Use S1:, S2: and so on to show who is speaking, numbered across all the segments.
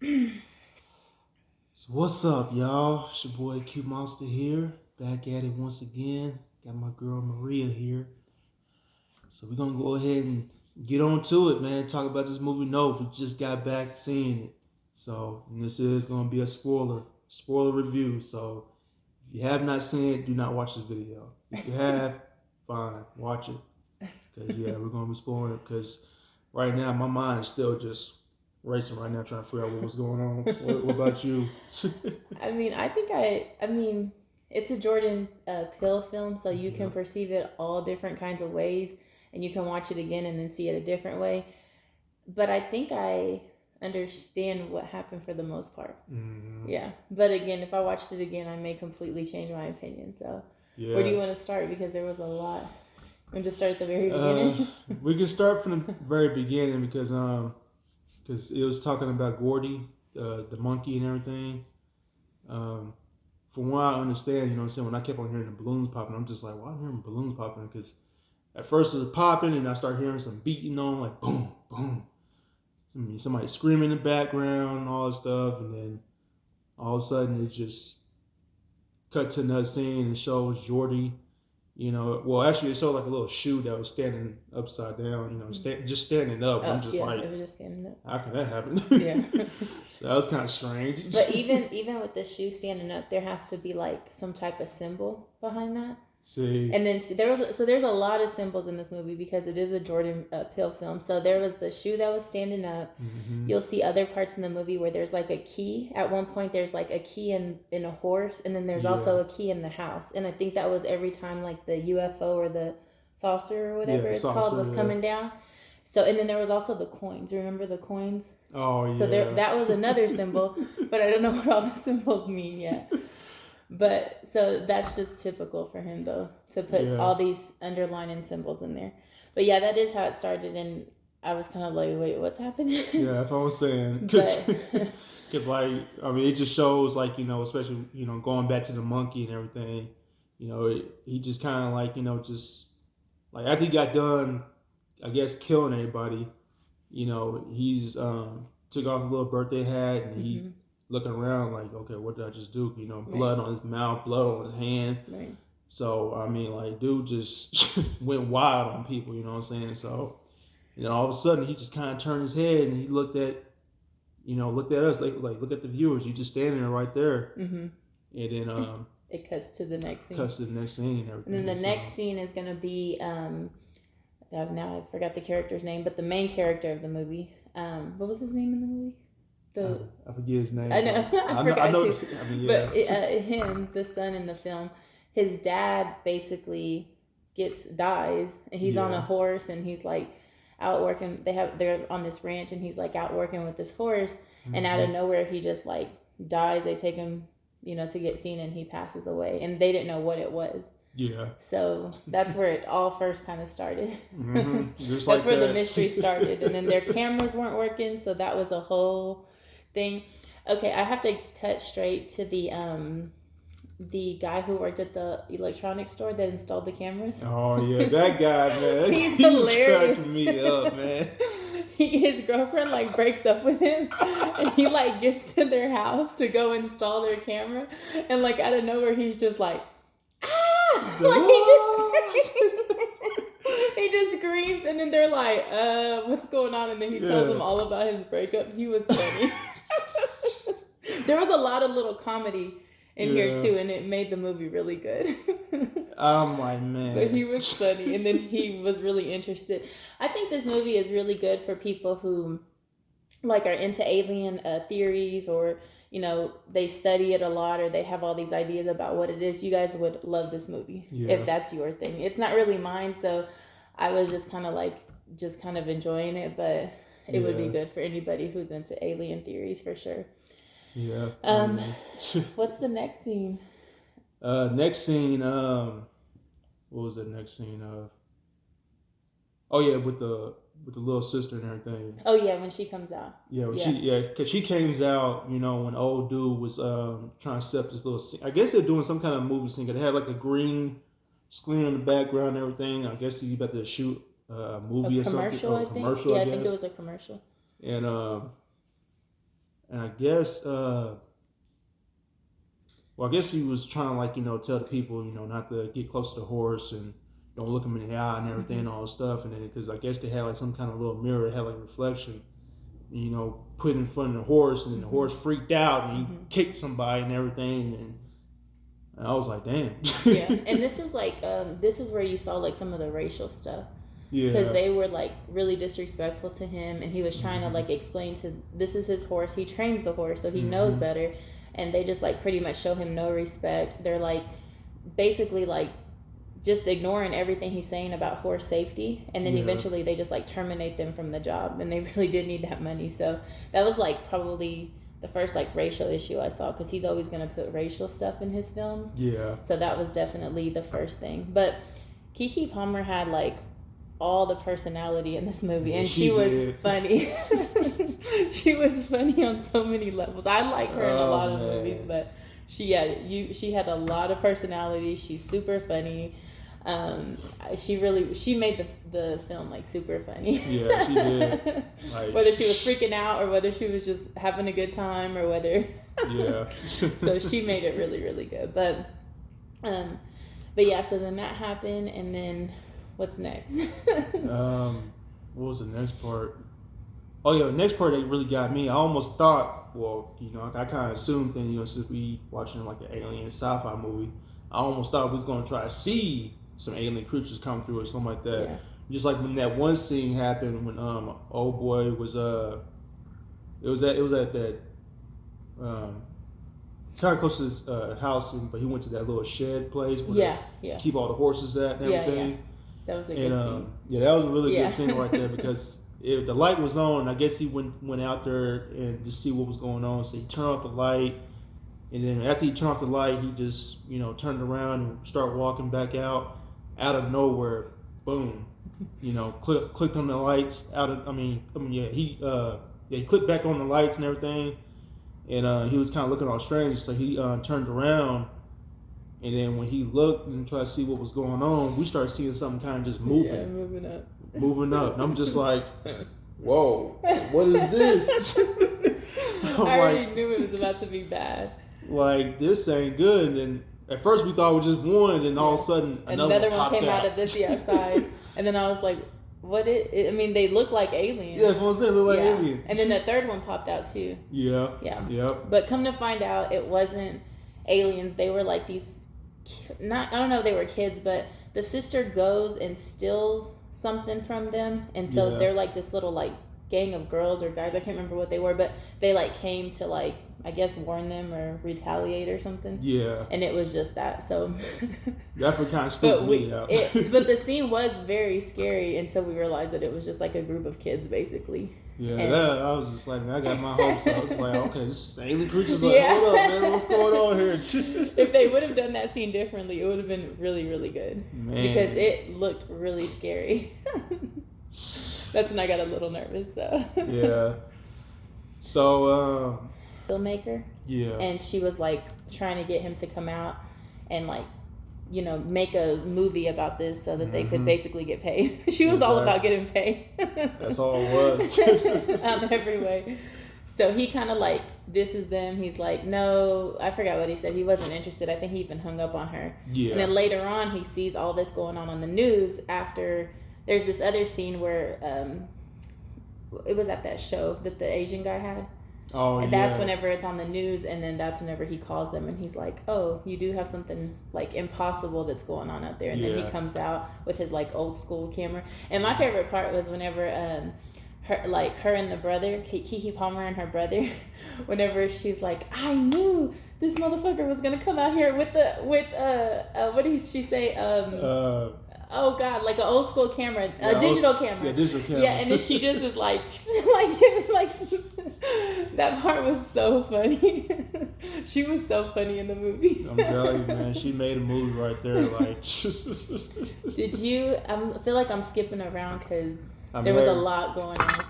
S1: So what's up, y'all? It's your boy Q Monster here, back at it once again. Got my girl Maria here. So we're gonna go ahead and get on to it, man. Talk about this movie. No, we just got back seeing it. So this is gonna be a spoiler review. So if you have not seen it, do not watch this video. If you have, fine, watch it. Cause yeah, we're gonna be spoiling it. Cause right now my mind is still just racing right now, trying to figure out what was going on. What about you?
S2: I mean, it's a Jordan Peele film, so you can
S1: Yep.
S2: perceive it all different kinds of ways, and you can watch it again and then see it a different way. But I think I understand what happened for the most part.
S1: Mm,
S2: Yeah. But again, if I watched it again, I may completely change my opinion. So, where do
S1: yeah.
S2: you want to start? Because there was a lot. And just start at the very
S1: Uh,
S2: beginning.
S1: we can start from the very beginning because it was talking about Gordy, the monkey and everything. Um, from what I understand, you know what I'm saying, when I kept on hearing the balloons popping, I'm just like, why am I hearing balloons popping? Because at first it was popping, and I start hearing some beating on, like boom, boom. I mean, somebody screaming in the background and all that stuff, and then all of a sudden it just cut to another scene and shows Jordy. You know, well, actually, it showed like a little shoe that was standing upside down. You know, just standing up. And I'm
S2: Oh
S1: just
S2: yeah,
S1: like,
S2: it was just standing up.
S1: how can that happen?
S2: Yeah.
S1: So that was kind of strange.
S2: But even with the shoe standing up, there has to be like some type of symbol behind that.
S1: See,
S2: And then there's a lot of symbols in this movie because it is a Jordan Peele film. So there was the shoe that was standing up.
S1: mm-hmm.
S2: You'll see other parts in the movie where there's like a key. At one point, there's like a key in a horse, and then there's
S1: Yeah,
S2: also a key in the house. And I think that was every time like the UFO or the saucer or
S1: yeah,
S2: whatever
S1: the
S2: it's called
S1: saucer.
S2: was
S1: Yeah.
S2: coming down. So and then there was also the coins. Remember the coins?
S1: Oh
S2: So there
S1: yeah.
S2: that was another symbol, but I don't know what all the symbols mean yet. But so that's just typical for him though to put
S1: Yeah,
S2: all these underlining symbols in there. But yeah, that is how it started, and I was kind of like, wait, what's happening?
S1: yeah. That's what I was saying.
S2: But
S1: Cause like, I mean, it just shows like, especially going back to the monkey and everything. He just kind of like, just like after he got done, I guess killing everybody. He's took off a little birthday hat and he
S2: mm-hmm.
S1: looking around like, okay, what did I just do?
S2: Right,
S1: Blood on his mouth, blood on his hand.
S2: right.
S1: So I mean, like, dude just went wild on people. You know what I'm saying? So all of a sudden he just kind of turned his head and he looked at us like look at the viewers. You just standing there right there,
S2: Mm-hmm.
S1: and then
S2: It cuts to the next scene,
S1: cuts to the next scene and
S2: and then the
S1: everything.
S2: next
S1: So
S2: scene is gonna be God, now I forgot the character's name, but the main character of the movie. What was his name in the movie? The
S1: I forget his
S2: I
S1: name,
S2: know
S1: but
S2: I
S1: I
S2: forgot
S1: know.
S2: too,
S1: I mean,
S2: but
S1: yeah,
S2: him, the son in the film, his dad basically dies, and he's on a
S1: yeah.
S2: horse, and he's like out working. They're on this ranch, and he's like out working with this horse, and out
S1: Mm-hmm.
S2: of nowhere he just like dies. They take him, to get seen, and he passes away, and they didn't know what it was.
S1: Yeah.
S2: So that's where it all first kind of started.
S1: Mm-hmm. Just
S2: That's
S1: like
S2: where the
S1: that.
S2: mystery started, and then their cameras weren't working, so that was a whole thing. Okay, I have to cut straight to the guy who worked at the electronics store that installed the cameras.
S1: Oh yeah, that guy, man,
S2: He's
S1: he was
S2: hilarious.
S1: cracking me up, man.
S2: His girlfriend like breaks up with him, and he like gets to their house to go install their camera, and like out of nowhere he's just like, ah, like he just screams, and then they're like, what's going on? And then he tells them
S1: Yeah.
S2: all about his breakup. He was funny. There was a lot of little comedy in here
S1: Yeah.
S2: too, and it made the movie really good.
S1: I'm like,
S2: But he
S1: man.
S2: was funny, and then he was really interested. I think this movie is really good for people who like are into alien theories, or they study it a lot, or they have all these ideas about what it is. You guys would love this movie if
S1: Yeah.
S2: that's your thing. It's not really mine, so I was just kind of enjoying it, but it would be
S1: Yeah.
S2: good for anybody who's into alien theories for sure.
S1: Yeah. I
S2: um
S1: mean,
S2: what's the next scene?
S1: next scene. What was the next scene of? Oh yeah, with the little sister and everything.
S2: Oh yeah, when she comes out.
S1: Yeah,
S2: Yeah.
S1: because she came out, when old dude was trying to set up this little scene. I guess they're doing some kind of movie scene. They had like a green screen in the background and everything. I guess he's about to shoot a
S2: A
S1: movie or something,
S2: commercial,
S1: or a
S2: I think.
S1: commercial,
S2: Yeah,
S1: I
S2: I think it
S1: guess.
S2: was a commercial.
S1: And and I guess well, I guess he was trying to like tell the people not to get close to the horse and don't look him in the eye and everything and all this stuff. And then because I guess they had like some kind of little mirror that had like reflection, put in front of the horse, and then the horse freaked out and he kicked somebody and everything. And I was like, damn.
S2: Yeah, and this is like this is where you saw like some of the racial stuff.
S1: Yeah.
S2: Because they were like really disrespectful to him, and he was trying to like explain to this is his horse. He trains the horse, so he knows better. And they just like pretty much show him no respect. They're like basically like just ignoring everything he's saying about horse safety, and then eventually they just like terminate them from the job, and they really did need that money. So that was like probably the first like racial issue I saw, because he's always going to put racial stuff in his films.
S1: Yeah.
S2: So that was definitely the first thing. But Keke Palmer had like all the personality in this movie, and she was funny. She was funny on so many levels. I like her in a lot of movies, but she had a lot of personality. She's super funny. She made the film like super funny.
S1: Yeah, she did. Like,
S2: whether she was freaking out or whether she was just having a good time or whether
S1: yeah.
S2: So she made it really, really good. But yeah, so then that happened, and then what's next?
S1: What was the next part? Oh yeah, the next part that really got me. I almost thought, well, I kind of assumed then, since we watching like an alien sci-fi movie, I almost thought we was gonna try to see some alien creatures come through or something like that. Yeah. Just like when that one scene happened when old boy was it was at that kind of close to his house, but he went to that little shed place where they keep all the horses at and everything.
S2: Yeah. That was a good scene.
S1: Yeah, that was a really good scene right there, because if the light was on, I guess he went out there and to see what was going on. So he turned off the light, and then after he turned off the light, he just turned around and started walking back out of nowhere. Boom, clicked on the lights. He clicked back on the lights and everything, and he was kind of looking all strange. So he turned around. And then when he looked and tried to see what was going on, we started seeing something kind of just moving.
S2: Yeah, moving up.
S1: Moving up. And I'm just like, whoa, what is this?
S2: I already knew it was about to be bad.
S1: Like, this ain't good. And then at first we thought it was just one, and then all of a sudden another one
S2: came out of this side. And then I was like, they look like aliens.
S1: Yeah, that's what I'm saying, they look like aliens.
S2: And then the third one popped out too.
S1: Yeah.
S2: But come to find out, it wasn't aliens. They were like these, I don't know if they were kids, but the sister goes and steals something from them, and so they're like this little like gang of girls or guys, I can't remember what they were, but they like came to like, I guess, warn them or retaliate or something. Yeah. And it was just that. So
S1: that would kind of spook me out.
S2: But the scene was very scary until we realized that it was just like a group of kids basically.
S1: Yeah, I was just like, man, I got my hopes up. I was like, okay, this alien creature's like, hold up, man, what's going on here?
S2: If they would have done that scene differently, it would have been really, really good. Man. Because it looked really scary. That's when I got a little nervous, so.
S1: Yeah. So,
S2: filmmaker.
S1: Yeah.
S2: And she was like trying to get him to come out and like, make a movie about this so that they could basically get paid. She was all about getting paid.
S1: That's all it was.
S2: Every way. So he kind of like disses them. He's like, no, I forgot what he said. He wasn't interested. I think he even hung up on her.
S1: Yeah.
S2: And then later on, he sees all this going on the news after there's this other scene where it was at that show that the Asian guy had.
S1: Oh,
S2: and that's whenever it's on the news, and then that's whenever he calls them and he's like, oh, you do have something like impossible that's going on out there. And then he comes out with his like old school camera. And my favorite part was whenever her and the brother, Keke Palmer and her brother, whenever she's like, I knew this motherfucker was gonna come out here with what did she say? Oh God, like an old school camera, a digital camera.
S1: Yeah, digital camera.
S2: Yeah, and then she just is like that part was so funny. She was so funny in the movie.
S1: I'm telling you, man, she made a movie right there. Like,
S2: did you? I feel like I'm skipping around because there was a lot going on.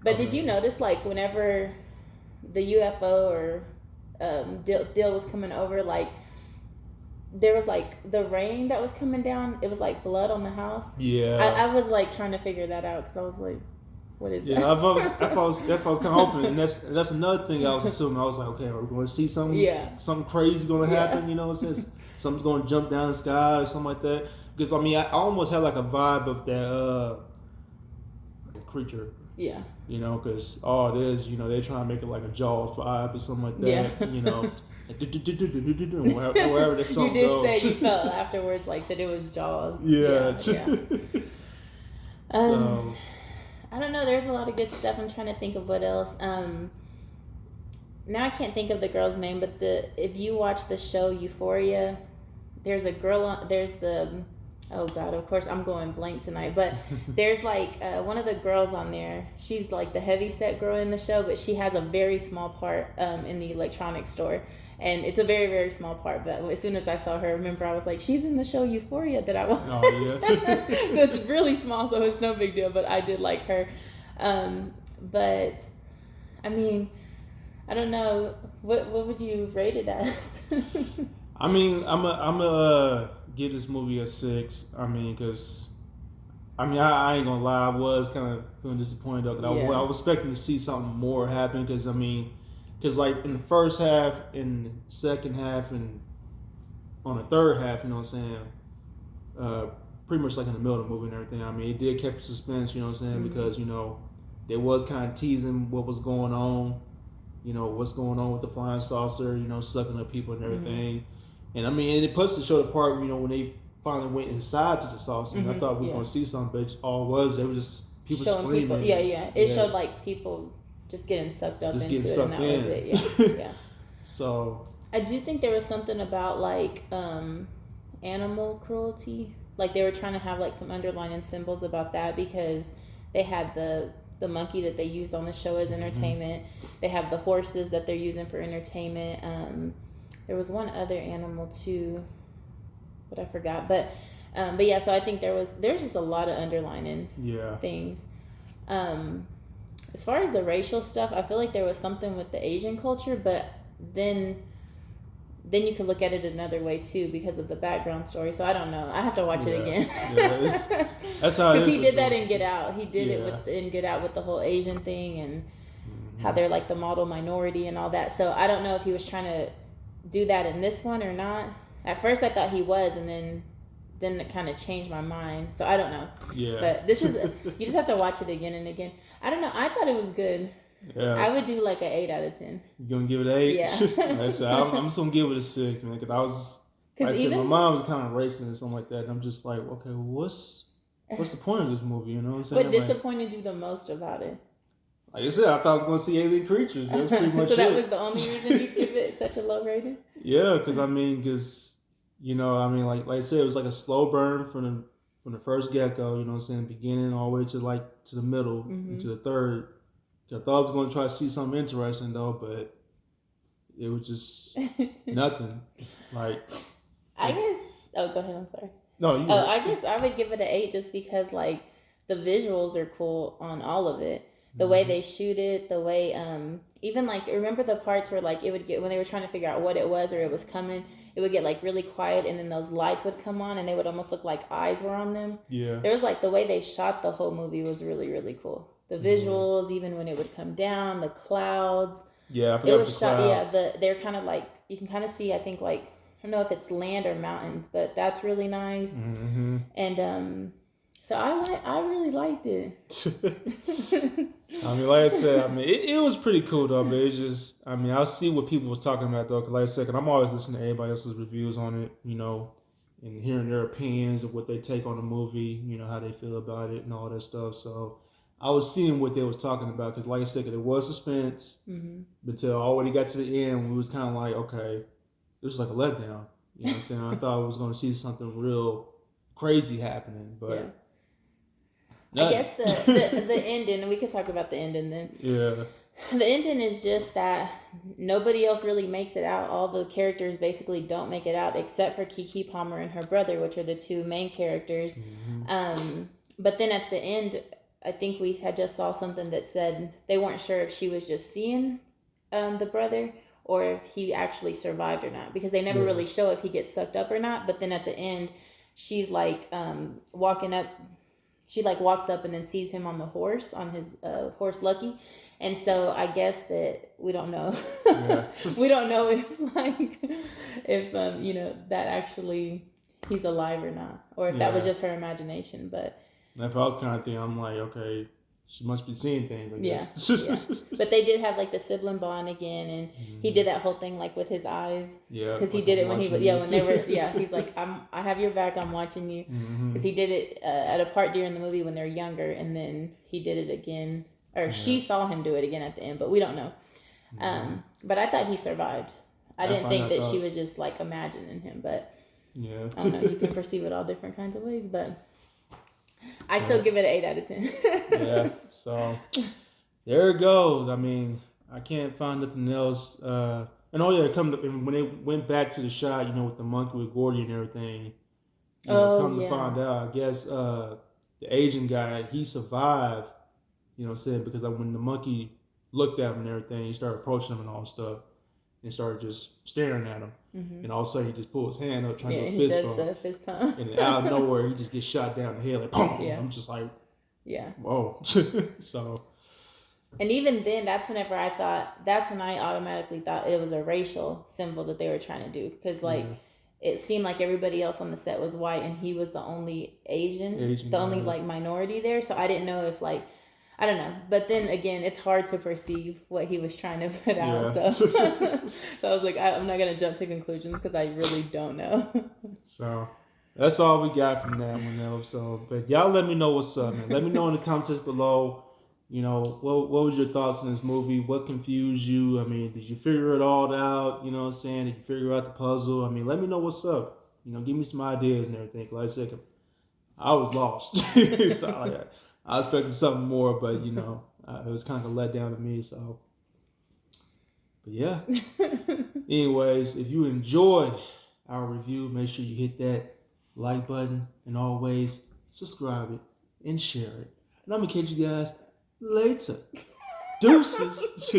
S2: But did you notice, like, whenever the UFO or deal was coming over, like, there was like the rain that was coming down, it was like blood on the house.
S1: Yeah.
S2: I was like trying to figure that out because I was like, What is
S1: Yeah,
S2: that?
S1: I was kind of hoping, and that's another thing I was assuming. I was like, okay, are we going to see
S2: Yeah.
S1: something crazy going to
S2: Yeah.
S1: happen? You know, since something's going to jump down the sky or something like that. Because I mean, I almost had like a vibe of that creature.
S2: Yeah.
S1: You know, because all it is, you know, they're trying to make it like a Jaws vibe or something like
S2: Yeah.
S1: that. You know, wherever the
S2: You
S1: song
S2: did
S1: goes.
S2: say you felt afterwards like that it was Jaws.
S1: Yeah.
S2: Yeah.
S1: So
S2: I don't know. There's a lot of good stuff. I'm trying to think of what else. Now I can't think of the girl's name, but if you watch the show Euphoria, there's a girl on. There's the oh god, of course I'm going blank tonight. But there's like one of the girls on there. She's like the heavy set girl in the show, but she has a very small part in the electronics store. And it's a very, very small part, but as soon as I saw her, remember, I was like, she's in the show Euphoria that I watched.
S1: Oh, yeah.
S2: So it's really small, so it's no big deal, but I did like her. But, I mean, I don't know. What would you rate it as?
S1: I mean, I'm a give this movie a 6. I mean, because I ain't gonna lie, I was kind of feeling disappointed though, because I was expecting to see something more happen. Because because like in the first half, in the second half, and on the third half, you know what I'm saying, pretty much like in the middle of the movie and everything. I mean, it did keep suspense, you know what I'm saying, because you know they was kind of teasing what was going on, you know what's going on with the flying saucer, you know, sucking up people and everything. And I mean, and it puts to show the part, you know, when they finally went inside to the saucer. And I thought we were gonna see something, but all it was just people
S2: showing
S1: screaming.
S2: People, it showed like people just getting sucked up into it, and that was it. Yeah.
S1: So
S2: I do think there was something about like animal cruelty. Like they were trying to have like some underlining symbols about that, because they had the monkey that they used on the show as entertainment. They have the horses that they're using for entertainment. There was one other animal too, but I forgot. But yeah, so I think there's just a lot of underlining things. As far as the racial stuff, I feel like there was something with the Asian culture, but then you could look at it another way too because of the background story. So I don't know. I have to watch it again.
S1: That's how.
S2: Because he did that in Get Out. He did it in Get Out with the whole Asian thing and how they're like the model minority and all that. So I don't know if he was trying to do that in this one or not. At first I thought he was, and then it kind of changed my mind. So I don't know.
S1: Yeah.
S2: But this is you just have to watch it again and again. I don't know. I thought it was good. Yeah. I would do like an 8 out of 10.
S1: You gonna give it an 8?
S2: Yeah.
S1: I'm just gonna give it a 6, man. Because my mind was kind of racing and something like that, and I'm just like, okay, well, what's the point of this movie? You know what I'm saying?
S2: What disappointed you the most about it?
S1: Like I said, I thought I was gonna see alien creatures. That's pretty much
S2: so that was the only reason you give it such a low rating?
S1: Yeah, because you know, I mean, like I said, it was like a slow burn from the first get-go. You know what I'm saying? Beginning all the way to the middle and to the third. I thought I was going to try to see something interesting though, but it was just nothing. Like
S2: I guess. Oh, go ahead. I'm sorry.
S1: No, you.
S2: I guess I would give it an 8 just because like the visuals are cool on all of it. The way they shoot it, the way even like remember the parts where like it would get when they were trying to figure out what it was or it was coming, it would get like really quiet and then those lights would come on and they would almost look like eyes were on them.
S1: Yeah.
S2: There was like the way they shot the whole movie was really, really cool. The visuals, even when it would come down, the clouds.
S1: Yeah, I forgot it was
S2: shot.
S1: Clouds.
S2: Yeah, they're kind of like you can kind of see. I think like I don't know if it's land or mountains, but that's really nice. And so I really liked it.
S1: I mean, like I said, I mean it was pretty cool though, but it's just I mean I'll see what people was talking about though, because like I said, I'm always listening to everybody else's reviews on it, you know, and hearing their opinions of what they take on the movie, you know, how they feel about it and all that stuff. So I was seeing what they was talking about because, like I said, there was suspense until already got to the end. We was kind of like, okay, it was like a letdown. You know what I'm saying? I thought I was going to see something real crazy happening, but
S2: I guess the ending. We could talk about the ending then.
S1: Yeah.
S2: The ending is just that nobody else really makes it out. All the characters basically don't make it out except for Keke Palmer and her brother, which are the two main characters. But then at the end, I think we had just saw something that said they weren't sure if she was just seeing the brother or if he actually survived or not, because they never really show if he gets sucked up or not. But then at the end, she's like walking up. she like walks up and then sees him on the horse, on his horse Lucky. And so I guess that we don't know.
S1: Yeah.
S2: We don't know if that actually he's alive or not, or if that was just her imagination. But
S1: if I was kind of thinking, I'm like, okay, she must be seeing things, I guess.
S2: Yeah. But they did have like the sibling bond again, and he did that whole thing like with his eyes.
S1: Yeah.
S2: Because he did it when he was when they were he's like, I have your back, I'm watching you. Because he did it at a part during the movie when they're younger, and then he did it again, or she saw him do it again at the end, but we don't know. But I thought he survived. I didn't think that she was just like imagining him, but
S1: yeah,
S2: I don't know. You can perceive it all different kinds of ways, but I still give it an 8 out of 10.
S1: Yeah, so there it goes. I mean, I can't find nothing else. And when they went back to the shot, with the monkey with Gordy and everything. To find out, I guess the Asian guy, he survived. Said because when the monkey looked at him and everything, he started approaching him and all stuff, and started just staring at him. And all of a sudden, he just pulled his hand up, trying to do a fist pump. And then out of nowhere, he just gets shot down the head, like, boom. Yeah. I'm just like, whoa. So.
S2: And even then, that's when I automatically thought it was a racial symbol that they were trying to do. Because, it seemed like everybody else on the set was white, and he was the only Asian only, minority there. So I didn't know if, I don't know. But then again, it's hard to perceive what he was trying to put out. So, so I was like, I'm not going to jump to conclusions because I really don't know.
S1: So that's all we got from that one, though. So, but y'all let me know what's up, man. Let me know in the comments below. What was your thoughts on this movie? What confused you? I mean, did you figure it all out? You know what I'm saying? Did you figure out the puzzle? I mean, let me know what's up. Give me some ideas and everything. Like I said, I was lost. So, I was expecting something more, but it was kind of a letdown to me. So, but yeah. Anyways, if you enjoyed our review, make sure you hit that like button and always subscribe it and share it. And I'm gonna catch you guys later. Deuces.